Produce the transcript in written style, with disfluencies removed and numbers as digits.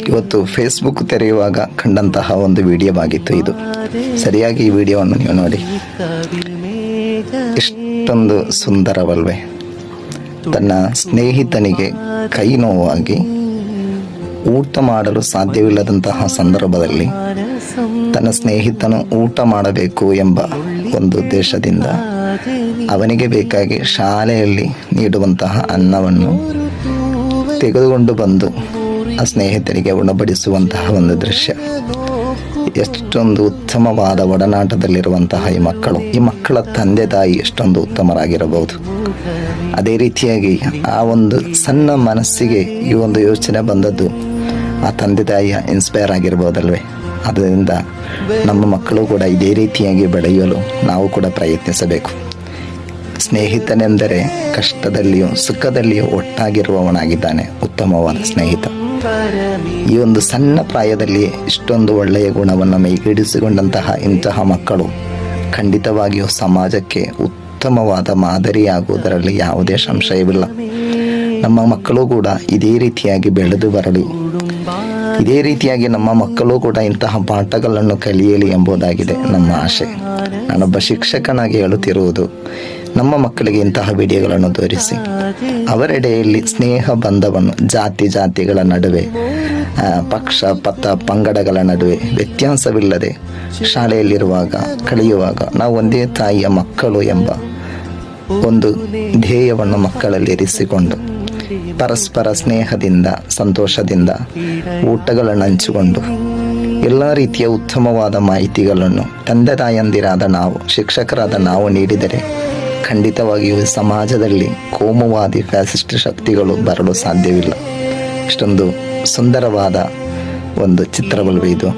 ಇವತ್ತು ಫೇಸ್ಬುಕ್ ತೆರೆಯುವಾಗ ಕಂಡಂತಹ ಒಂದು ವಿಡಿಯೋವಾಗಿತ್ತು ಇದು. ಸರಿಯಾಗಿ ಈ ವಿಡಿಯೋವನ್ನು ನೀವು ನೋಡಿ. ಎಷ್ಟೊಂದು ಸುಂದರವಲ್ವೇ? ತನ್ನ ಸ್ನೇಹಿತನಿಗೆ ಕೈ ನೋವಾಗಿ ಊಟ ಮಾಡಲು ಸಾಧ್ಯವಿಲ್ಲದಂತಹ ಸಂದರ್ಭದಲ್ಲಿ ತನ್ನ ಸ್ನೇಹಿತನು ಊಟ ಮಾಡಬೇಕು ಎಂಬ ಒಂದು ಉದ್ದೇಶದಿಂದ ಅವನಿಗೆ ಬೇಕಾಗಿ ಶಾಲೆಯಲ್ಲಿ ನೀಡುವಂತಹ ಅನ್ನವನ್ನು ತೆಗೆದುಕೊಂಡು ಬಂದು ಆ ಸ್ನೇಹಿತರಿಗೆ ಉಣಬಡಿಸುವಂತಹ ಒಂದು ದೃಶ್ಯ. ಎಷ್ಟೊಂದು ಉತ್ತಮವಾದ ಒಡನಾಟದಲ್ಲಿರುವಂತಹ ಈ ಮಕ್ಕಳ ತಂದೆ ತಾಯಿ ಎಷ್ಟೊಂದು ಉತ್ತಮರಾಗಿರಬಹುದು. ಅದೇ ರೀತಿಯಾಗಿ ಆ ಒಂದು ಸಣ್ಣ ಮನಸ್ಸಿಗೆ ಈ ಒಂದು ಯೋಚನೆ ಬಂದದ್ದು ಆ ತಂದೆ ತಾಯಿಯ ಇನ್ಸ್ಪೈರ್ ಆಗಿರ್ಬೋದಲ್ವೇ? ಅದರಿಂದ ನಮ್ಮ ಮಕ್ಕಳು ಕೂಡ ಇದೇ ರೀತಿಯಾಗಿ ಬೆಳೆಯಲು ನಾವು ಕೂಡ ಪ್ರಯತ್ನಿಸಬೇಕು. ಸ್ನೇಹಿತನೆಂದರೆ ಕಷ್ಟದಲ್ಲಿಯೂ ಸುಖದಲ್ಲಿಯೂ ಒಟ್ಟಾಗಿರುವವನಾಗಿದ್ದಾನೆ ಉತ್ತಮವಾದ ಸ್ನೇಹಿತ. ಈ ಒಂದು ಸಣ್ಣ ಪ್ರಾಯದಲ್ಲಿ ಇಷ್ಟೊಂದು ಒಳ್ಳೆಯ ಗುಣವನ್ನು ಮೈಗೂಡಿಸಿಕೊಂಡಂತಹ ಇಂತಹ ಮಕ್ಕಳು ಖಂಡಿತವಾಗಿಯೂ ಸಮಾಜಕ್ಕೆ ಉತ್ತಮವಾದ ಮಾದರಿಯಾಗುವುದರಲ್ಲಿ ಯಾವುದೇ ಸಂಶಯವಿಲ್ಲ. ನಮ್ಮ ಮಕ್ಕಳು ಕೂಡ ಇದೇ ರೀತಿಯಾಗಿ ಬೆಳೆದು ಬರಲಿ, ಇದೇ ರೀತಿಯಾಗಿ ನಮ್ಮ ಮಕ್ಕಳು ಕೂಡ ಇಂತಹ ಪಾಠಗಳನ್ನು ಕಲಿಯಲಿ ಎಂಬುದಾಗಿದೆ ನಮ್ಮ ಆಶೆ. ನಾನೊಬ್ಬ ಶಿಕ್ಷಕನಾಗಿ ಹೇಳುತ್ತಿರುವುದು, ನಮ್ಮ ಮಕ್ಕಳಿಗೆ ಇಂತಹ ವಿಡಿಯೋಗಳನ್ನು ತೋರಿಸಿ ಅವರೆಡೆಯಲ್ಲಿ ಸ್ನೇಹ ಬಂಧವನ್ನು ಜಾತಿಗಳ ನಡುವೆ, ಪಕ್ಷ ಪಥ ಪಂಗಡಗಳ ನಡುವೆ ವ್ಯತ್ಯಾಸವಿಲ್ಲದೆ ಶಾಲೆಯಲ್ಲಿರುವಾಗ ಕಳೆಯುವಾಗ ನಾವು ಒಂದೇ ತಾಯಿಯ ಮಕ್ಕಳು ಎಂಬ ಒಂದು ಧ್ಯೇಯವನ್ನು ಮಕ್ಕಳಲ್ಲಿ ಇರಿಸಿಕೊಂಡು ಪರಸ್ಪರ ಸ್ನೇಹದಿಂದ ಸಂತೋಷದಿಂದ ಊಟಗಳನ್ನು ಹಂಚಿಕೊಂಡು ಎಲ್ಲ ರೀತಿಯ ಉತ್ತಮವಾದ ಮಾಹಿತಿಗಳನ್ನು ತಂದೆ ತಾಯಂದಿರಾದ ನಾವು, ಶಿಕ್ಷಕರಾದ ನಾವು ನೀಡಿದರೆ ಖಂಡಿತವಾಗಿಯೂ ಸಮಾಜದಲ್ಲಿ ಕೋಮುವಾದಿ ಫ್ಯಾಸಿಸ್ಟ್ ಶಕ್ತಿಗಳು ಬರಲು ಸಾಧ್ಯವಿಲ್ಲ. ಇಷ್ಟೊಂದು ಸುಂದರವಾದ ಒಂದು ಚಿತ್ರವಲ್ವೇ ಇದು.